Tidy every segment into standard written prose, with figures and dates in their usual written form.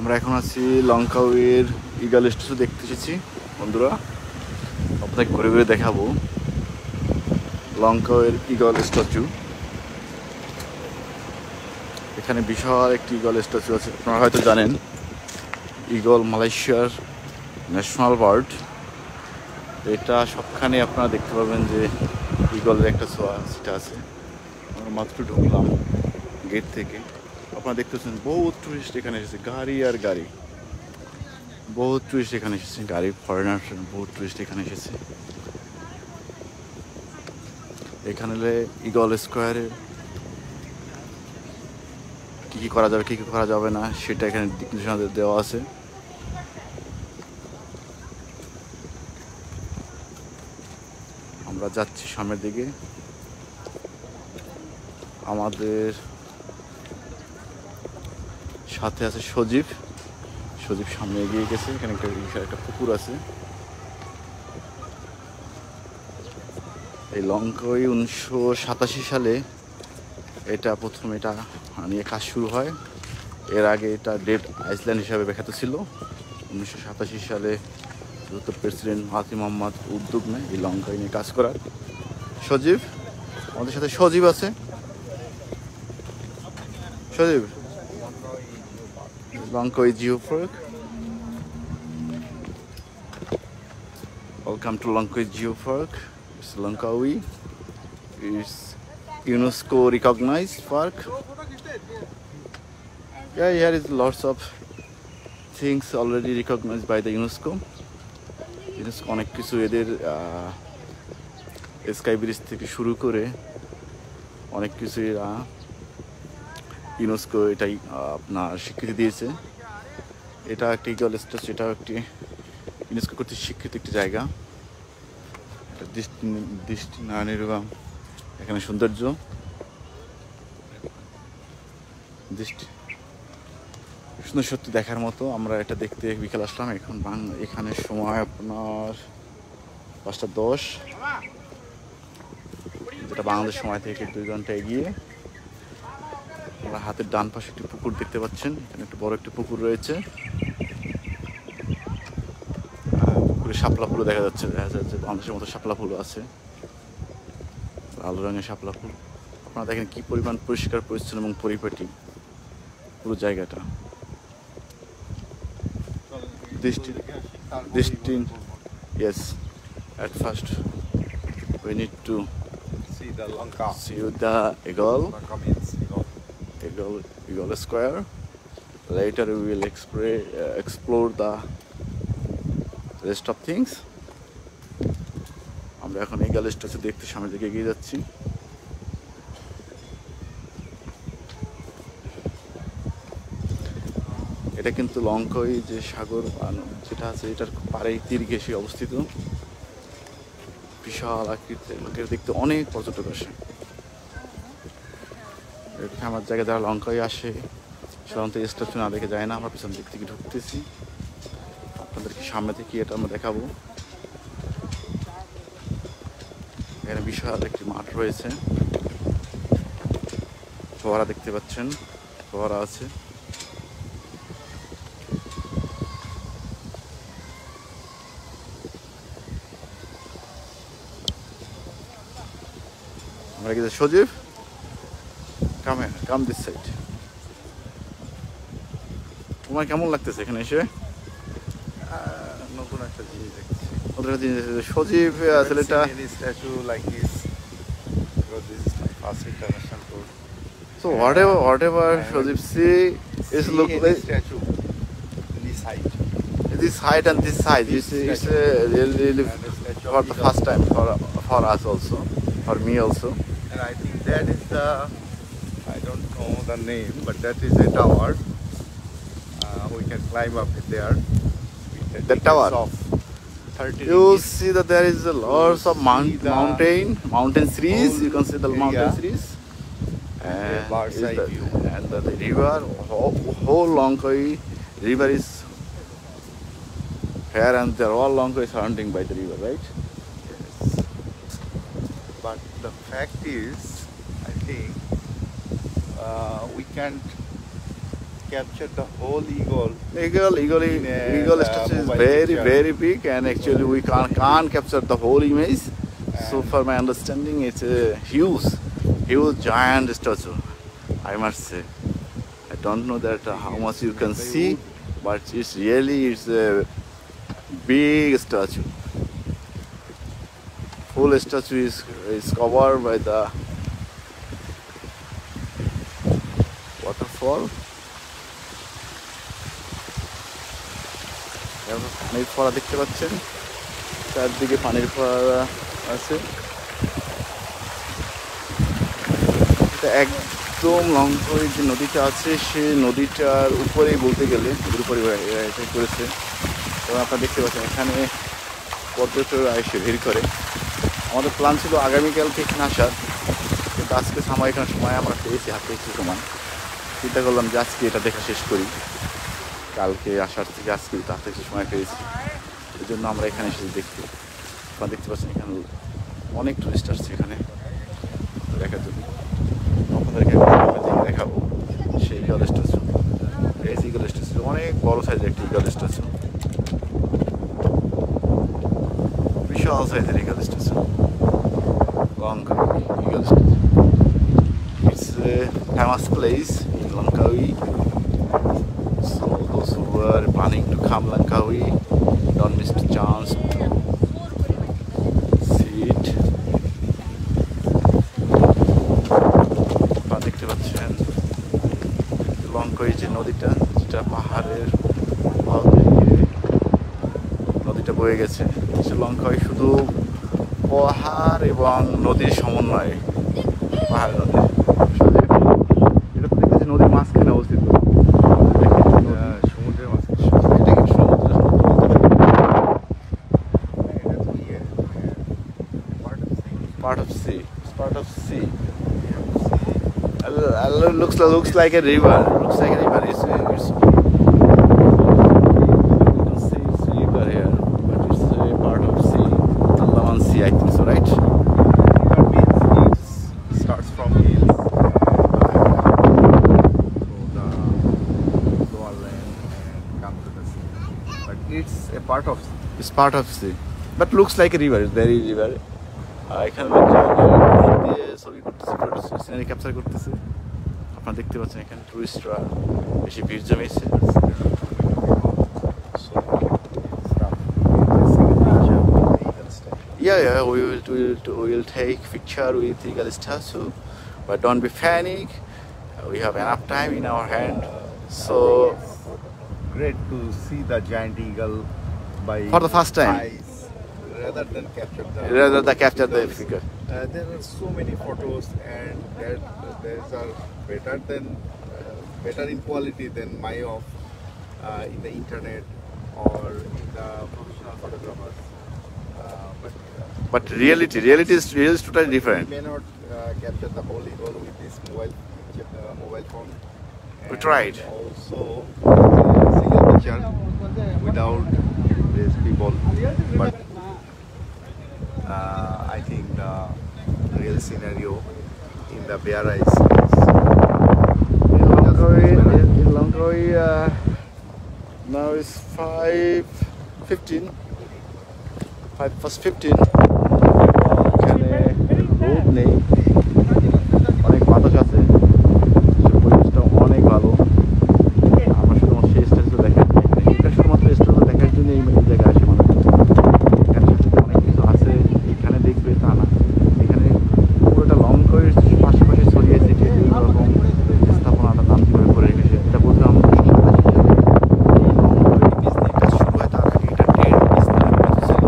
আমরা এখন আছি লঙ্কাউয়ের ইগল স্ট্যাচু দেখতে এসেছি বন্ধুরা। আপনাকে ঘুরে ঘুরে দেখাবো লঙ্কাউয়ের ইগল স্ট্যাচু। এখানে বিশাল একটি ইগল স্ট্যাচু আছে। আপনারা হয়তো জানেন ইগল মালয়েশিয়ার ন্যাশনাল বার্ড। এটা সবখানে আপনারা দেখতে পাবেন যে ইগলের একটা সেটা আছে। আমরা মাত্র ঢুকলাম গেট থেকে। আপনারা দেখতেছেন বহুত টুরিস্ট এখানে এসেছে, গাড়ি আর গাড়ি। বহুত টুরিস্ট এখানে এসেছে, গাড়ি, ফরেনার, বহুত টুরিস্ট এখানে এসেছে। এখানে ইগল স্কোয়ারে কী কী করা যাবে কী কী করা যাবে না সেটা এখানে দিক নির্দেশনা দেওয়া আছে। আমরা যাচ্ছি সামনের দিকে। আমাদের সাথে আছে সজীব। সজীব সামনে এগিয়ে গেছে। এখানে একটা পুকুর আছে। এই লঙ্কাউই 1987 সালে এটা প্রথম নিয়ে কাজ শুরু হয়। এর আগে এটা ডেড আইল্যান্ড হিসাবে বিখ্যাত ছিল। 1987 সালে প্রেসিডেন্ট মাহাথির মোহাম্মদ উদ্যোগ নেয় এই লঙ্কাউই নিয়ে কাজ করার। সজীব, আমাদের সাথে সজীব আছে। Sajib, Langkawi geo park. Welcome to Langkawi Geo Park. It's Langkawi. It's UNESCO recognized park. Yeah, here is lots of things already recognized by the UNESCO. UNESCO অনেক কিছু এদের স্কাই ব্রিজ থেকে শুরু করে অনেক কিছু এরা ইউনেস্কো এটাই আপনার স্বীকৃতি দিয়েছে। এটা একটি ইগল স্ট্যাচু, এটাও একটি ইউনেস্কো কর্তৃক স্বীকৃত একটি জায়গা। দৃষ্টি নয়নের এবং এখানে সৌন্দর্য সুন্দর সত্যি দেখার মতো। আমরা এটা দেখতে বিকেল আসলাম। এখন এখানে সময় আপনার 5:10, যেটা বাংলাদেশ সময় থেকে 2 ঘন্টা এগিয়ে। আমরা হাতের ডান পাশে একটি পুকুর দেখতে পাচ্ছেন। এখানে একটা বড় একটি পুকুর রয়েছে। শাপলা ফুলও দেখা যাচ্ছে বাংলাদেশের মতো শাপলা ফুলও আছে, লাল রঙের শাপলা ফুল। আপনারা দেখেন কি পরিমাণ পরিষ্কার পরিচ্ছন্ন এবং পরিপাটি পুরো জায়গাটা। Yes, at first we need to see the Lanka. see the Eagle Square. Later we will explore the rest of things. আমরা এখন ইগল স্ট্যাচু দেখতে সামনের দিকে এগিয়ে যাচ্ছি। এটা কিন্তু লঙ্কাউই যে সাগর যেটা আছে এটার পাড়ে তীর ঘেঁষে অবস্থিত। বিশাল আকৃতির, লোকের দেখতে অনেক পর্যটক আসে। আমার জায়গায় যারা লঙ্কাউই আসে সাধারণত স্ট্যাচু না দেখে যায় না। আমরা পিছন দিক থেকে ঢুকতেছি, আপনাদেরকে সামনে থেকে এটা আমরা দেখাবো। এখানে বিশাল একটি মাঠ রয়েছে, ফোয়ারা দেখতে পাচ্ছেন, ফোয়ারা আছে। আমরা কি সজীব কাম দিস সাইড। তোমার কেমন লাগতেছে এখানে এসে? নতুন একটা জিনিস দেখছি। সজীব ছেলেটা statue like this because this is my first international tour. So whatever Sojib see is look like statue this height. This height and this size. You see, it's really for the first time for us also, for me also. And I think that is I don't know the name, but that is a tower. We can climb up there. The tower. Of 30 You ringgit. see that there is lots of mountain trees. You can see the mountain trees. Bird's eye view. And the river, whole Langkawi river is here, and they're all Langkawi surrounding by the river, right? Yes. But the fact is, I think we can't capture the whole eagle. Eagle statue is mobile very picture. very big, and actually we can't capture the whole image. So And- for my understanding, it's a huge giant statue, I must say. I don't know that how much you can Very see, wood. but it's a big statue. Full statue is covered by the waterfall. পানির ফোয়ারা দেখতে পাচ্ছেন, চারদিকে পানির ফোয়ারা আছে। এটা একদম লঙ্ঘই যে নদীটা আছে, সেই নদীটার উপরেই বলতে গেলে নদীর উপরে এটা করেছে। এবং আপনারা দেখতে পাচ্ছেন এখানে পর্যটকরা এসে ভিড় করে। আমাদের প্ল্যান ছিল আগামীকালকে এখানে আসার, কিন্তু আজকে এখানে সময় আমরা পেয়েছি, হাতে একটু সময়। চিন্তা করলাম যে আজকে এটা দেখা শেষ করি, কালকে আসার থেকে আজকে তার থেকে সময় পেয়েছি, এই জন্য আমরা এখানে এসেছি দেখতে। আপনারা দেখতে পাচ্ছেন এখানে অনেক টুরিস্ট আসছে এখানে দেখার জন্য। আপনাদেরকে দেখাবো সেই ইগল স্ট্যাচু। এই ইগল স্ট্যাচু অনেক বড় সাইজের একটি ইগল স্ট্যাচু, বিশাল সাইজের eagle statue, Langkawi Eagle Statue. It's a famous place in Langkawi. So those who are planning to come Langkawi, don't miss the chance to see it. আপনারা দেখতে পাচ্ছেন লঙ্কাই যে নদীটা, যেটা পাহাড়ের নদীটা বয়ে গেছে। সে লঙ্কাই শুধু পাহাড় এবং নদীর সমন্বয়ে, পাহাড় নদী। এটা তো দেখতেছি নদীর মাঝখানে অবস্থিত। সমুদ্রের মাঝখানে। এটা কি সমুদ্র? এটা তো ইয়ে, part of sea. It's part of sea. Looks like a river. Looks like a river. It's you can see it's river here, but it's a part of sea. Andaman Sea, I think so, right? That means it starts from hills to the lower land and come to the sea. But it's a part of sea. It's part of sea, but looks like a river. It's very river. এখানে ছবি করতেছে, scenery capture করতেছে। আপনারা দেখতে পাচ্ছেন এখানে টুরিস্টরা বেশি ভিড় জমেছে। Yeah, we will take picture with Eagle Statue, but don't be panic. We have enough time in our hand, so Great to see the giant eagle by For the first time. eyes, rather than capture the figure. There are so many photos, and those are better in quality than my of in the internet or in the professional photographers. But reality is totally We different. may not capture the whole eagle with this mobile phone. We And tried. also single picture without these people, but I think the real scenario in the bare eyes is In Langkawi, now it's 5:15. 5:15. এখানে রোদ নেই, অনেক বাতাস আছে, পরিবেশটা অনেক ভালো। আমরা শুধুমাত্র সেই স্টেজটা শুধুমাত্র স্টেজটা দেখার জন্য এই জায়গায় আসে মানুষ। এখানে সাথে অনেক কিছু আছে, এখানে দেখবে তা না। এখানে পুরোটা লঙ্কাইয়ের পাশাপাশি ছড়িয়ে ছিটিয়ে বিভিন্ন রকম স্থাপনাটা নাম কিভাবে করে রেখেছে এটা বললাম। এই লঙ্কাই বিজনেসটা শুরু হয় তার আগে এটা ট্রেড বিজনেস ছিল।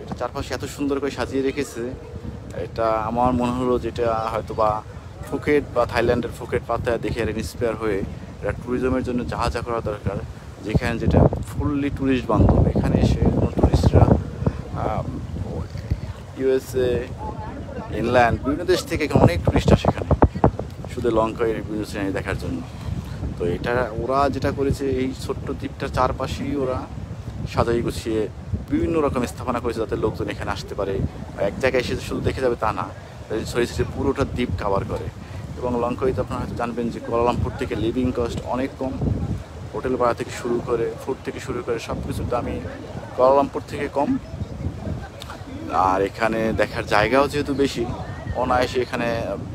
এটা চারপাশে এত সুন্দর করে সাজিয়ে রেখেছে, এটা আমার মনে হলো যেটা হয়তো বা ফুকেট বা থাইল্যান্ডের ফুকেট পাতায়া দেখে আর ইন্সপায়ার হয়ে এটা ট্যুরিজমের জন্য যা যা করা দরকার, যেখানে যেটা ফুললি ট্যুরিস্ট বান্ধব। এখানে এসে কোনো ট্যুরিস্টরা ইউএসএ, ইংল্যান্ড, বিভিন্ন দেশ থেকে এখানে অনেক ট্যুরিস্ট আসে এখানে শুধু লঙ্কায় বিভিন্ন সিনারি দেখার জন্য। তো এটা ওরা যেটা করেছে, এই ছোট্ট দ্বীপটার চারপাশেই ওরা সাজাই গুছিয়ে বিভিন্ন রকম স্থাপনা করেছে যাতে লোকজন এখানে আসতে পারে, এক জায়গায় এসে শুধু দেখে যাবে তা না, ছড়িয়ে ছিটিয়ে পুরোটা দ্বীপ কাভার করে। এবং লঙ্কাইতে আপনারা হয়তো জানবেন যে কুয়ালালামপুর থেকে লিভিং কস্ট অনেক কম, হোটেল ভাড়া থেকে শুরু করে ফুড থেকে শুরু করে সব কিছুর দামই কুয়ালালামপুর থেকে কম। আর এখানে দেখার জায়গাও যেহেতু বেশি, অনায়াসে এখানে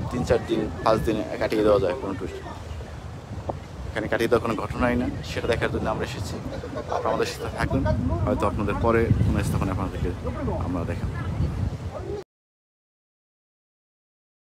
3-4 দিন 5 দিন কাটিয়ে দেওয়া যায় কোনো টুরিস্ট। এখানে কাটিয়ে দেওয়ার কোনো ঘটনাই না, সেটা দেখার জন্য আমরা এসেছি। আপনারা আমাদের সাথে থাকুন, হয়তো আপনাদের পরে কোনো স্থাপনা আপনাদেরকে আমরা দেখাবো।